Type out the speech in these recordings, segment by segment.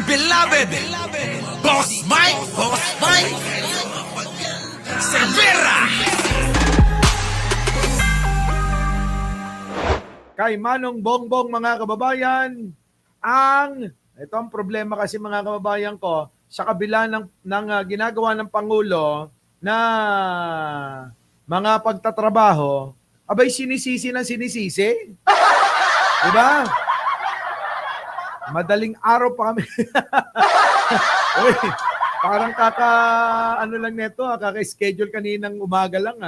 beloved Boss Mike Cervera. Kay Manong Bongbong, mga kababayan, ito ang problema kasi, mga kababayan ko, sa kabila ng ginagawa ng Pangulo na mga pagtatrabaho, abay sinisisi ng sinisisi. Diba? Madaling araw pa kami. Uy, parang ano lang neto, kaka-schedule kaninang umaga lang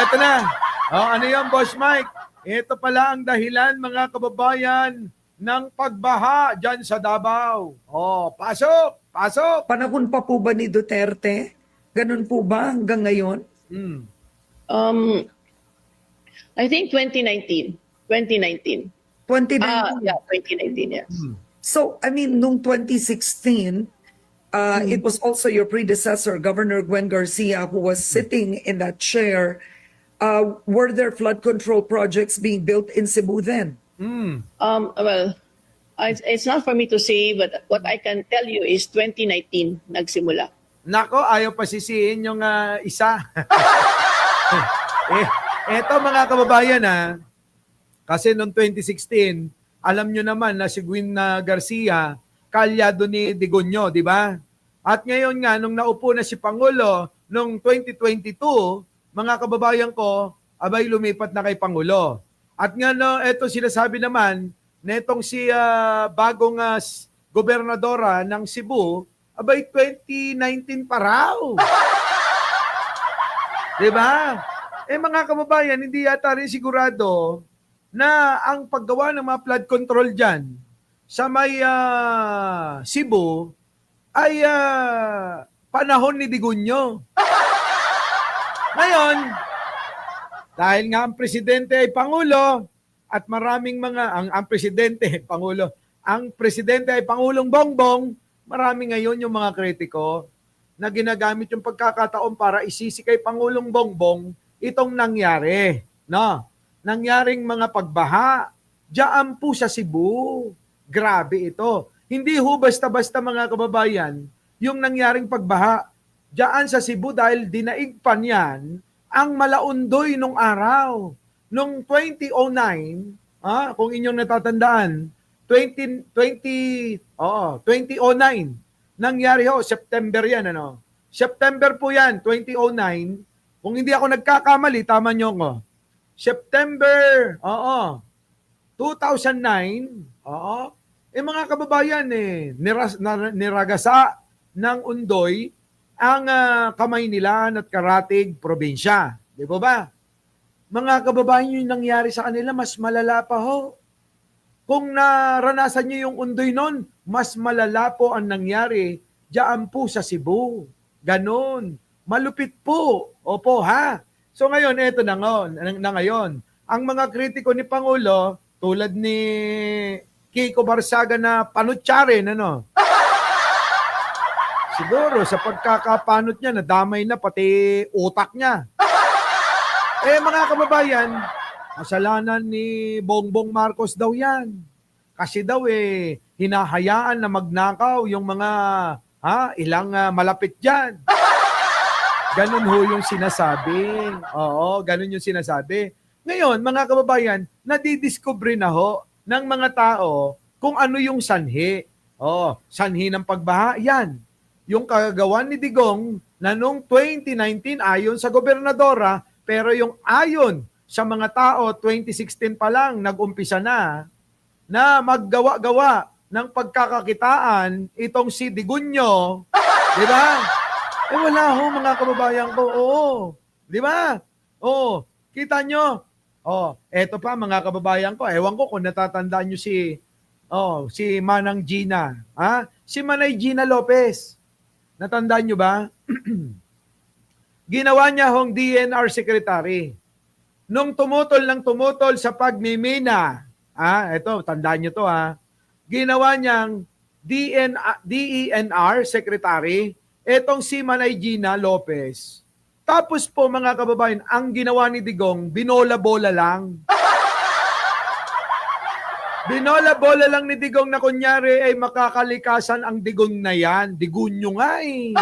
ito na. Ano yan, Boss Mike? Ito pala ang dahilan, mga kababayan, ng pagbaha dyan sa Davao. Pasok! Panahon pa po ba ni Duterte? Ganun po ba hanggang ngayon? I think 2019. 2019. 2019. Yeah, 2019, yes. So, I mean, nung 2016, it was also your predecessor, Governor Gwen Garcia, who was sitting in that chair. Were there flood control projects being built in Cebu then? Well, it's not for me to say, but what I can tell you is 2019 nagsimula. Nako, ayaw pasisihin yung isa. Eto, mga kababayan kasi noong 2016, alam nyo naman na si Gwen Garcia, kalyado ni Digonyo, di ba? At ngayon nga, nung naupo na si Pangulo, noong 2022, mga kababayan ko, abay lumipat na kay Pangulo. At nga, eto sinasabi naman, netong si bagong gobernadora ng Cebu, abay 2019 pa raw. Di ba? Mga kababayan, hindi yata rin sigurado na ang paggawa ng mga flood control dyan sa may Cebu ay panahon ni Digonyo. Ngayon, dahil nga ang presidente ay Pangulo at maraming ang presidente ay Pangulong Bongbong, marami ngayon yung mga kritiko na ginagamit yung pagkakataon para isisi kay Pangulong Bongbong itong nangyari, no? Nangyaring mga pagbaha diyan po sa Cebu. Grabe ito. Hindi ho basta-basta, mga kababayan, yung nangyaring pagbaha diyan sa Cebu dahil dinaig pa niyan ang Malaundoy nung araw. Nung 2009, kung inyong natatandaan, 2009, nangyari ho, September yan, September po yan, 2009. Kung hindi ako nagkakamali, tama nyo ko. September, 2009, mga kababayan, niragasa ng undoy ang Kamaynilan at Karatig probinsya. Di ba? Mga kababayan, yung nangyari sa kanila, mas malala pa ho. Kung naranasan nyo yung undoy nun, mas malala po ang nangyari diyan po sa Cebu. Ganon. Malupit po. Opo, ha? So ngayon, eto na ngayon. Ang mga kritiko ni Pangulo, tulad ni Kiko Barsaga na panutsarin, siguro sa pagkakapanot niya, nadamay na pati utak niya. Mga kababayan, kasalanan ni Bongbong Marcos daw yan. Kasi daw hinahayaan na magnakaw yung mga ilang malapit dyan. Ganun ho yung sinasabi. Oo, ganun yung sinasabi. Ngayon, mga kababayan, nadidiscover na ho ng mga tao kung ano yung sanhi. Sanhi ng pagbaha, yan. Yung kagagawan ni Digong na noong 2019 ayon sa gobernadora, pero yung ayon sa mga tao, 2016 pa lang nag-umpisa na maggawa-gawa ng pagkakakitaan itong si Digonyo. Di ba? Wala ho, mga kababayan ko. Oo. Di ba? Kita nyo. Eto pa, mga kababayan ko. Ewan ko kung natatandaan nyo si Manang Gina. Si Manay Gina Lopez. Natandaan nyo ba? Ginawa niya hong DNR secretary. Nung tumutol sa pagmimina, eto, tandaan nyo to ginawa niyang DENR secretary, etong si Manay Gina Lopez. Tapos po, mga kababayan, ang ginawa ni Digong, binola-bola lang. Binola-bola lang ni Digong na kunyari ay makakalikasan ang Digong na yan. Digunyo nga eh.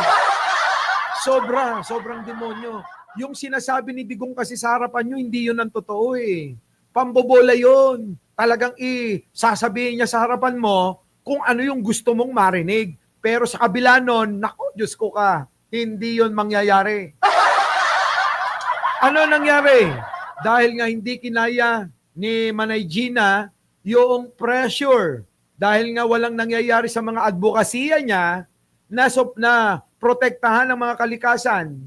Sobrang demonyo. Yung sinasabi ni Digong kasi sa harapan nyo, hindi yun ang totoo eh. Pambobola yun. Talagang sasabihin niya sa harapan mo kung ano yung gusto mong marinig. Pero sa kabila nun, naku, Diyos ko ka, hindi yun mangyayari. Ano nangyari? Dahil nga hindi kinaya ni Manay Gina yung pressure. Dahil nga walang nangyayari sa mga advokasya niya na protektahan ang mga kalikasan.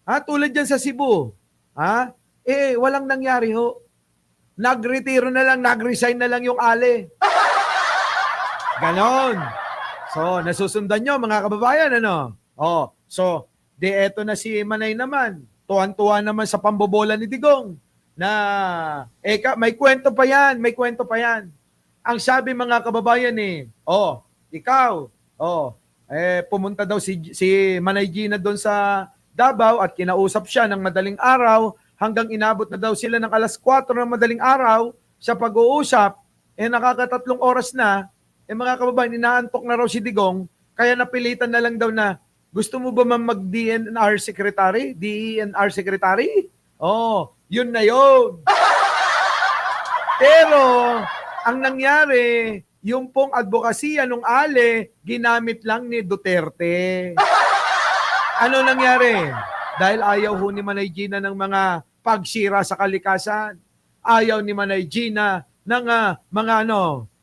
Ha? Tulad dyan sa Cebu. Ha? Walang nangyari ho. Nagretiro na lang, nagresign na lang yung ale. Ganon. So, nasusundan nyo mga kababayan, ano? So, eto na si Manay naman. Tuwan-tuwa naman sa pambobola ni Digong. Na, may kwento pa yan, may kwento pa yan. Ang sabi mga kababayan ikaw, pumunta daw si Manay Gina doon sa Davao at kinausap siya ng madaling araw hanggang inabot na daw sila ng alas 4 ng madaling araw sa pag-uusap, nakakatatlong oras na, mga kababayan, inaantok na raw si Digong, kaya napilitan na lang daw na, gusto mo ba mag-DNR Secretary? DENR Secretary? Yun na yun. Pero, ang nangyari, yung pong advokasya nung ale, ginamit lang ni Duterte. Ano nangyari? Dahil ayaw ho ni Manay Gina ng mga pagsira sa kalikasan. Ayaw ni Manay Gina ng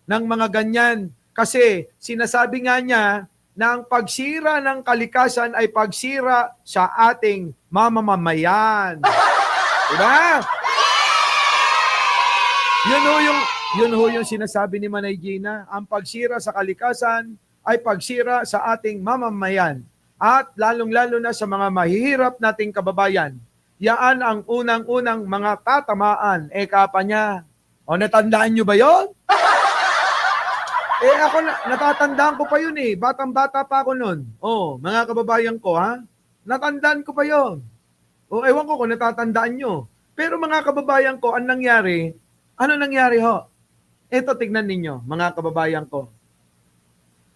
mga ganyan. Kasi sinasabi nga niya na ang pagsira ng kalikasan ay pagsira sa ating mamamayan. Diba? Yun ho yung sinasabi ni Manay Gina. Ang pagsira sa kalikasan ay pagsira sa ating mamamayan. At lalong-lalo na sa mga mahihirap nating kababayan. Yaan ang unang-unang mga tatamaan. Kapa niya. Natandaan nyo ba yon? Ako natatandaan ko pa yun eh. Batang-bata pa ako nun. Mga kababayan ko ha. Natandaan ko pa yon. Ewan ko kung natatandaan nyo. Pero mga kababayan ko, ano nangyari ho? Ito, tignan ninyo, mga kababayan ko.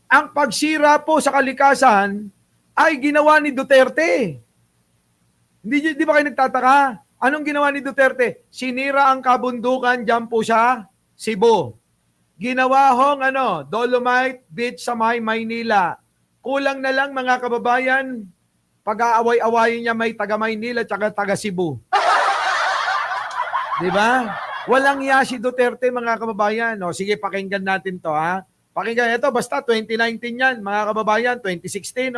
Ang pagsira po sa kalikasan ay ginawa ni Duterte. Di ba kayo nagtataka? Anong ginawa ni Duterte? Sinira ang kabundukan dyan po sa Cebu. Ginawa hong Dolomite Beach sa Maynila. Kulang na lang mga kababayan, pag-aaway-awayin niya may taga Maynila at taga Cebu. Di ba? Walang iya si Duterte mga kababayan. Sige, pakinggan natin to ha. Pakinggan ito, basta 2019 yan mga kababayan, 2016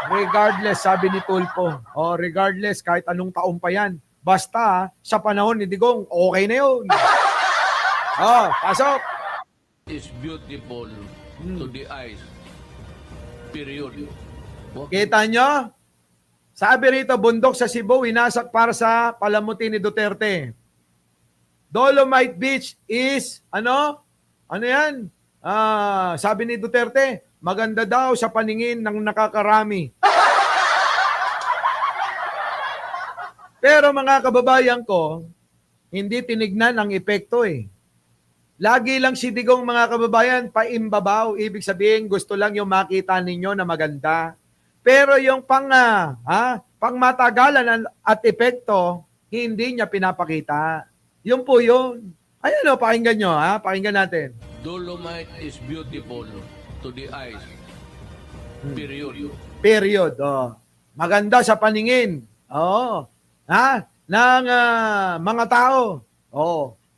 Regardless, sabi ni Tulpo. Regardless, kahit anong taon pa yan. Basta sa panahon ni Digong, okay na yun. Pasok. Is beautiful to the eyes. Period. Kita nyo? Sabi rito, bundok sa Cebu, winasak para sa palamuti ni Duterte. Dolomite Beach is, ano yan? Sabi ni Duterte, maganda daw sa paningin ng nakakarami. Pero mga kababayan ko, hindi tinignan ang epekto eh. Lagi lang si Digong mga kababayan, paimbabaw. Ibig sabihin, gusto lang yung makita ninyo na maganda. Pero yung pangmatagalan at epekto, hindi niya pinapakita. Yun po yun. Ayan pakinggan nyo pakinggan natin. Dolomite is beautiful to the eyes. Period. Period. Maganda sa paningin. Ng mga tao.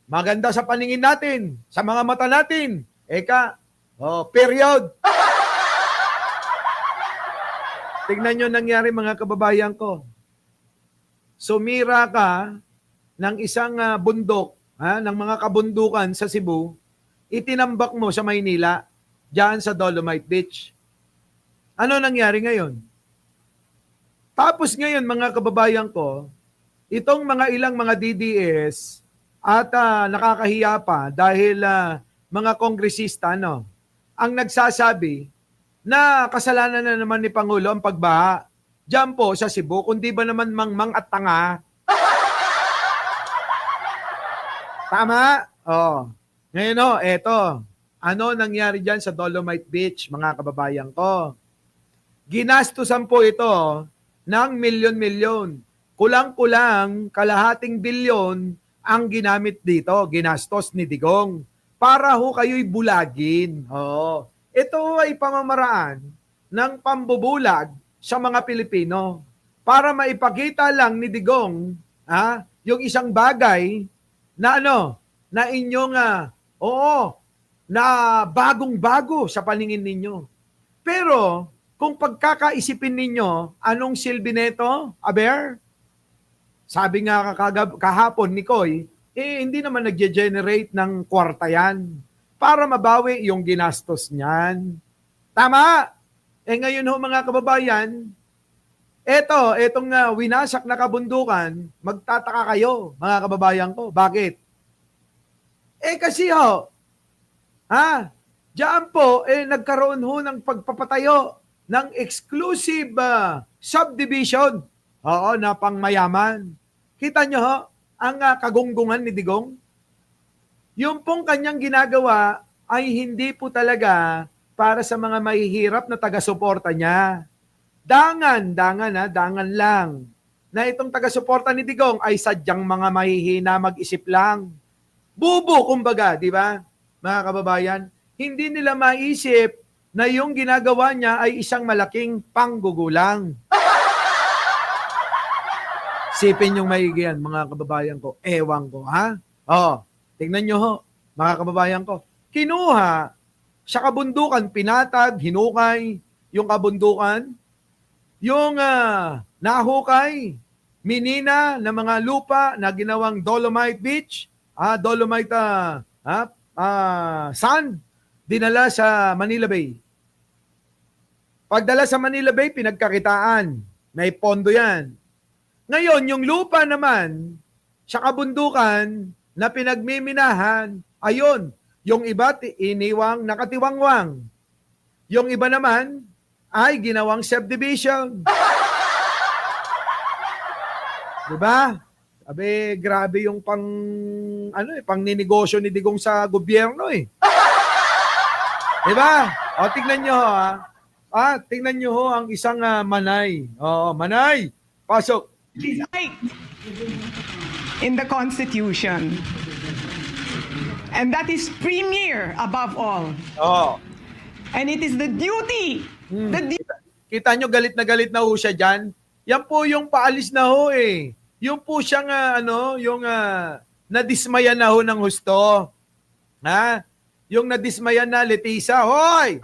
Maganda sa paningin natin, sa mga mata natin. Period. Tignan nyo nangyari mga kababayan ko. Sumira ka ng isang bundok, ng mga kabundukan sa Cebu, itinambak mo sa Maynila, diyan sa Dolomite Beach. Ano nangyari ngayon? Tapos ngayon mga kababayan ko, itong mga ilang mga DDS at nakakahiya pa dahil mga kongresista ang nagsasabi na kasalanan na naman ni Pangulo ang pagbaha diyan po sa Cebu, kundi ba naman mangmang at tanga? Tama? Ngayon eto. Ano nangyari dyan sa Dolomite Beach, mga kababayan ko? Ginastusan po ito ng milyon-milyon. Kulang-kulang, kalahating bilyon ang ginamit dito, ginastos ni Digong. Para ho kayo'y bulagin. Oo. Ito ay pamamaraan ng pambubulag sa mga Pilipino. Para maipakita lang ni Digong yung isang bagay na na inyong, na bagong-bago sa paningin ninyo. Pero, kung pagkakaisipin ninyo, anong silbi nito, Aber? Sabi nga kahapon ni Koy, hindi naman nag-generate ng kwarta yan para mabawi yung ginastos niyan. Tama! Ngayon mga kababayan, etong winasak na kabundukan, magtataka kayo, mga kababayan ko. Bakit? Kasi diyan po, nagkaroon ho ng pagpapatayo ng exclusive subdivision. Oo, na pangmayaman. Kita nyo ang kagunggungan ni Digong? Yung pong kanyang ginagawa ay hindi po talaga para sa mga mahihirap na taga-suporta niya. Dangan lang. Na itong taga-suporta ni Digong ay sadyang mga mahihina mag-isip lang. Bubo, kumbaga, di ba? Mga kababayan, hindi nila maisip na yung ginagawa niya ay isang malaking panggugulang. Sipin yung maigi yan, mga kababayan ko. Ewan ko, ha? Tingnan nyo ho, mga kababayan ko. Kinuha sa kabundukan, pinatag, hinukay yung kabundukan, yung nahukay, minina na mga lupa na ginawang Dolomite Beach, Dolomite sand, dinala sa Manila Bay. Pagdala sa Manila Bay, pinagkakitaan. May pondo yan. Ngayon, yung lupa naman, sa kabundukan na pinagmiminahan, ayun, yung iba iniwang nakatiwangwang. Yung iba naman ay ginawang subdivision. Diba? Sabi, grabe yung pang ninegosyo ni Digong sa gobyerno eh. Diba? Tignan nyo tingnan nyo ang isang Manay. Manay, pasok. It is right in the Constitution. And that is premier above all. And it is the duty. Kita nyo, galit na ho siya dyan. Yan po yung paalis na ho eh. Yung po siyang, nadismaya na ho ng husto. Yung nadismaya na, Letisa, hoy!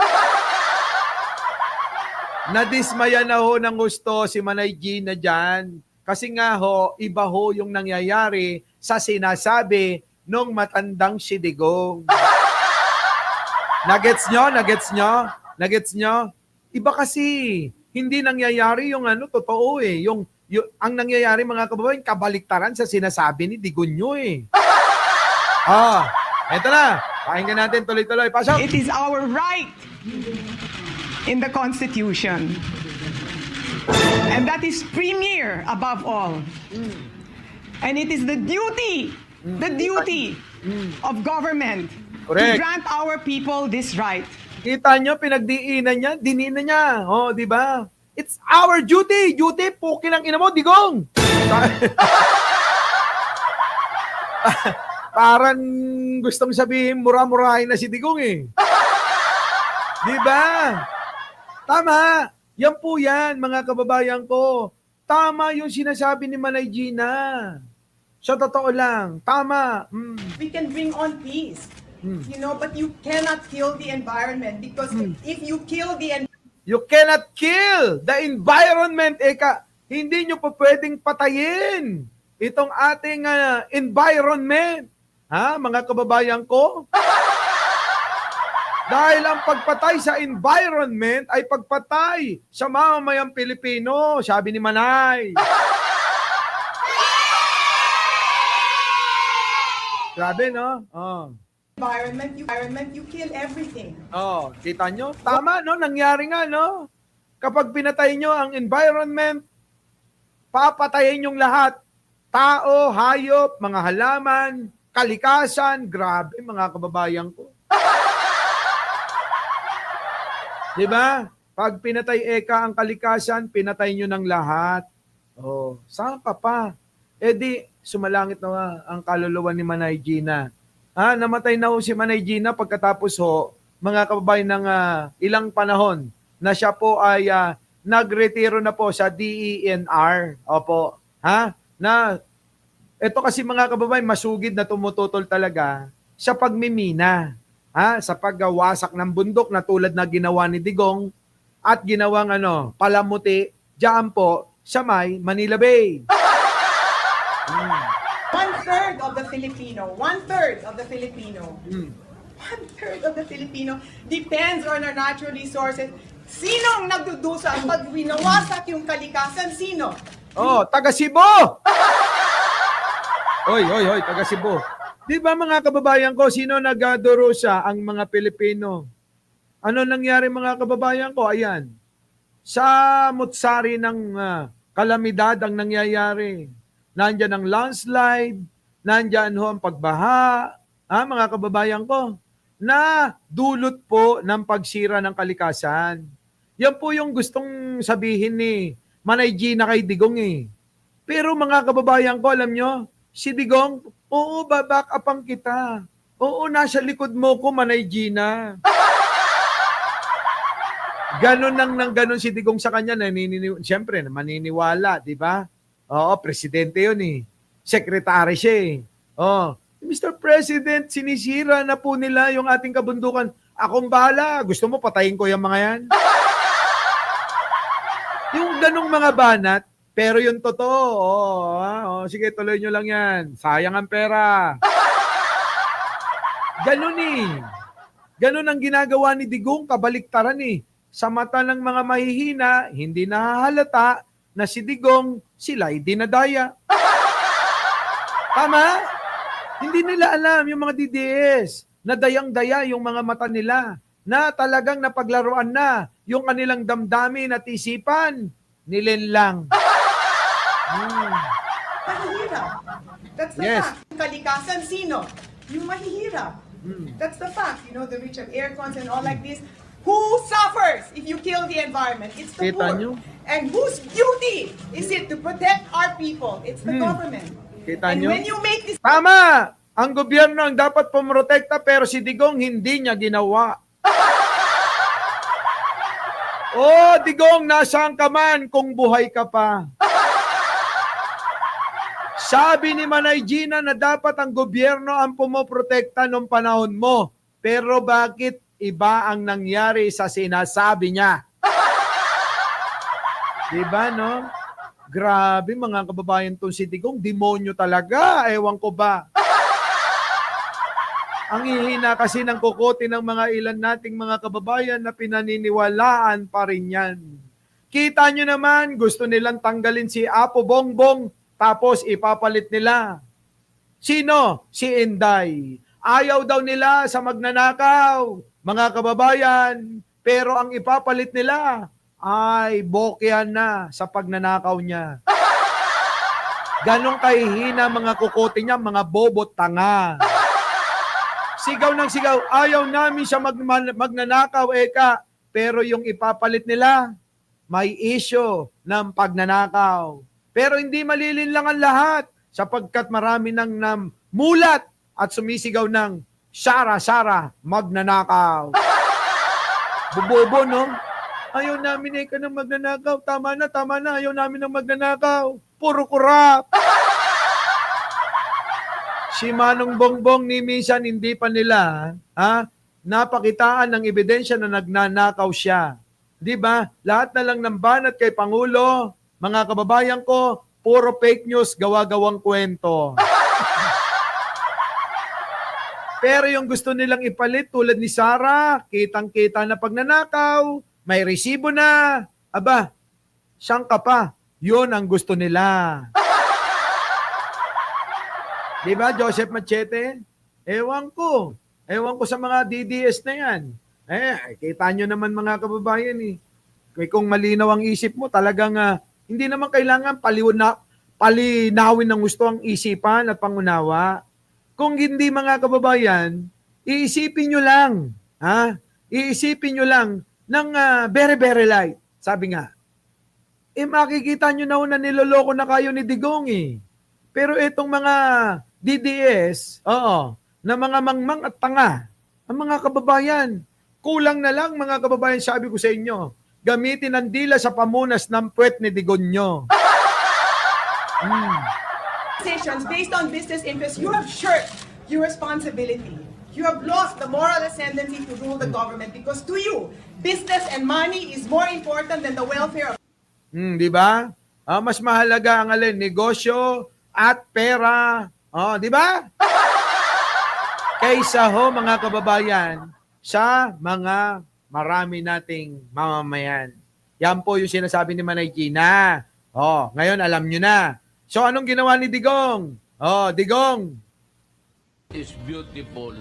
Nadismaya na ho ng gusto si Manay Gina dyan. Kasi nga ho, iba ho yung nangyayari sa sinasabi nung matandang si Digong. Nagets nyo? Iba kasi, hindi nangyayari yung totoo eh. Yung ang nangyayari mga kababayan, kabaliktaran sa sinasabi ni Digong nyo eh. Eto na. Pakinggan natin tuloy-tuloy. Pasok! It is our right in the Constitution. And that is premier above all. And it is the duty of government Correct. to grant our people this right. Kita nyo, pinagdiinan niya, dinina niya. Di ba? It's our duty. Duty, pukin ang ina mo, Digong. Parang gustong sabihin, mura-murahin na si Digong eh. Di ba? Tama. Yan po yan, mga kababayan ko. Tama yung sinasabi ni Manay Gina. Sa totoo lang. Tama. We can bring on peace, but you cannot kill the environment because if you kill the You cannot kill the environment. Hindi nyo po pwedeng patayin itong ating environment. Mga kababayan ko? Dahil ang pagpatay sa environment ay pagpatay sa mamamayang Pilipino, sabi ni Manay. Grabe, no? environment, you kill everything. Kita nyo? Tama, no? Nangyari nga, no? Kapag pinatay nyo ang environment, papatayin yung lahat. Tao, hayop, mga halaman, kalikasan, grabe mga kababayan ko. Di ba? Pag pinatay Eka ang kalikasan, pinatay nyo ng lahat. Oh, saan ka pa? Eh di, sumalangit na ang kaluluwa ni Manay Gina. Namatay na ho si Manay Gina pagkatapos ho, mga kababayan ng ilang panahon na siya po ay nagretiro na po sa DENR. Opo. Na ito kasi mga kababayan, masugid na tumututol talaga sa pagmimina. Sa pagwasak ng bundok na tulad na ginawa ni Digong at ginawang palamuti diyan po sa may Manila Bay. One-third of the Filipino, one-third of the Filipino, one-third of the Filipino depends on our natural resources. Sinong nagdudusa pag winawasak yung kalikasan? Sino? Oh, taga Cebu! Oy, taga Cebu. Di ba mga kababayan ko, sino nagdurusa? Ang mga Pilipino. Ano nangyari mga kababayan ko? Ayan. Sa mutsari ng kalamidad ang nangyayari. Nandyan ang landslide, nandyan ho ang pagbaha, mga kababayan ko, na dulot po ng pagsira ng kalikasan. Yan po yung gustong sabihin ni Manay Gina kay Digong eh. Pero mga kababayan ko, alam nyo, si Digong, oo, babak upang kita. Oo, nasa likod mo ko, Manay Gina. Ganon nang ganon si Digong sa kanya, siyempre, maniniwala, di ba? Oo, presidente yun eh. Secretary siya eh. Oh, Mr. President, sinisira na po nila yung ating kabundukan. Akong bahala. Gusto mo patayin ko yung mga yan? Yung ganong mga banat, pero yung totoo. Sige, tuloy nyo lang yan. Sayang ang pera. Ganon eh. Ganon ang ginagawa ni Digong, kabaliktaran eh. Sa mata ng mga mahihina, hindi nahahalata na si Digong, sila'y dinadaya. Tama? Hindi nila alam yung mga DDS na dayang-daya yung mga mata nila na talagang napaglaruan na yung kanilang damdamin at isipan nilinlang. Mahihirap. That's the Yes. fact. Kalikasan, sino? Yung mahihirap. That's the fact. You know, the rich have air cons and all like this. Who suffers if you kill the environment? It's the Kita poor. nyo? And whose duty is it to protect our people? It's the government. Kita And nyo? when you make this Tama! Ang gobyerno ang dapat pumotekta pero si Digong hindi niya ginawa. Oh, Digong, nasaan ka man kung buhay ka pa? Sabi ni Manay Gina na dapat ang gobyerno ang pumoprotekta noong panahon mo. Pero bakit iba ang nangyari sa sinasabi niya? Diba, no? Grabe mga kababayan tong si Digong, demonyo talaga. Ewan ko ba. Ang hihina kasi ng kukote ng mga ilan nating mga kababayan na pinaniniwalaan pa rin yan. Kita nyo naman, gusto nilang tanggalin si Apo Bongbong tapos ipapalit nila. Sino? Si Inday. Ayaw daw nila sa magnanakaw, mga kababayan. Pero ang ipapalit nila ay bokyan na sa pagnanakaw niya. Ganong kahihina mga kukote niya, mga bobot tanga. Sigaw ng sigaw, ayaw namin siya magnanakaw, Eka. Pero yung ipapalit nila, may issue ng pagnanakaw. Pero hindi malilinlang ang lahat sapagkat marami nang mulat at sumisigaw ng Sara, magnanakaw. Bubobo, no? Ayaw namin Eka ng magnanakaw. Tama na. Ayaw namin ng magnanakaw. Puro kurap. Si Manong Bongbong ni minsan hindi pa nila napakitaan ng ebidensya na nagnanakaw siya. Di ba? Lahat na lang ng banat kay Pangulo, mga kababayan ko, puro fake news, gawa-gawang kwento. Pero yung gusto nilang ipalit tulad ni Sara, kitang-kita na pagnanakaw, may resibo na. Aba, saan ka pa? Yun ang gusto nila. Di ba, Joseph Machete? Ewan ko sa mga DDS na yan. Kita nyo naman mga kababayan eh. Kung malinaw ang isip mo, talagang hindi naman kailangan palinawin ng gusto ang isipan at pangunawa. Kung hindi mga kababayan, iisipin nyo lang, ha? Iisipin nyo lang ng very, very light. Sabi nga, makikita nyo na una niloloko na kayo ni Digong eh. Pero itong mga DDS, na mga mangmang at tanga, ang mga kababayan, kulang na lang mga kababayan, sabi ko sa inyo, gamitin ang dila sa pamunas ng puwet ni Digonyo. Decisions based on business interests, you have shirked your responsibility. You have lost the moral ascendancy to rule the government because to you, business and money is more important than the welfare of Di ba? Mas mahalaga ang alin, negosyo at pera. Di ba? Kaysa ho mga kababayan sa mga marami nating mamamayan. Yan po yung sinasabi ni Manay Gina. Ngayon alam nyo na. So anong ginawa ni Digong? Digong. Is beautiful.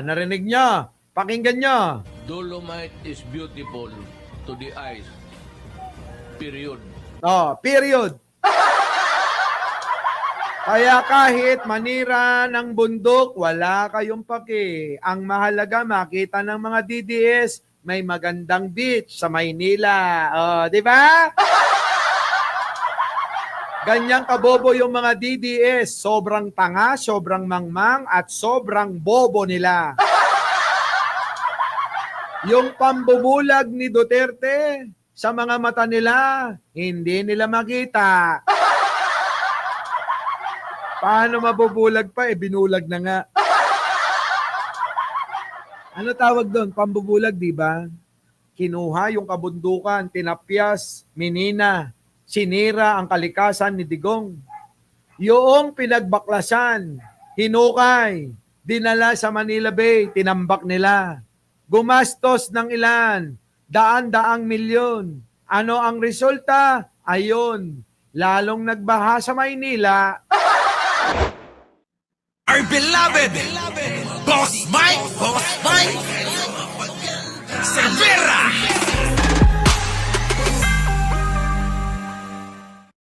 Narinig nyo. Pakinggan nyo. Dolomite is beautiful to the eyes. Period. Period. Kaya kahit manira ng bundok, wala kayong paki. Ang mahalaga, makita ng mga DDS, may magandang beach sa Maynila. Di ba? Ganyang kabobo yung mga DDS. Sobrang tanga, sobrang mangmang, at sobrang bobo nila. Yung pambubulag ni Duterte sa mga mata nila, hindi nila makita. Paano mabubulag pa? Binulag na nga. Ano tawag doon? Pambubulag, di ba? Kinuha yung kabundukan, tinapyas, minina, sinira ang kalikasan ni Digong. Yung pinagbaklasan, hinukay, dinala sa Manila Bay, tinambak nila. Gumastos ng ilan, daan-daang milyon. Ano ang resulta? Ayun, lalong nagbaha sa Maynila. Our beloved Boss Mike! Boss Mike!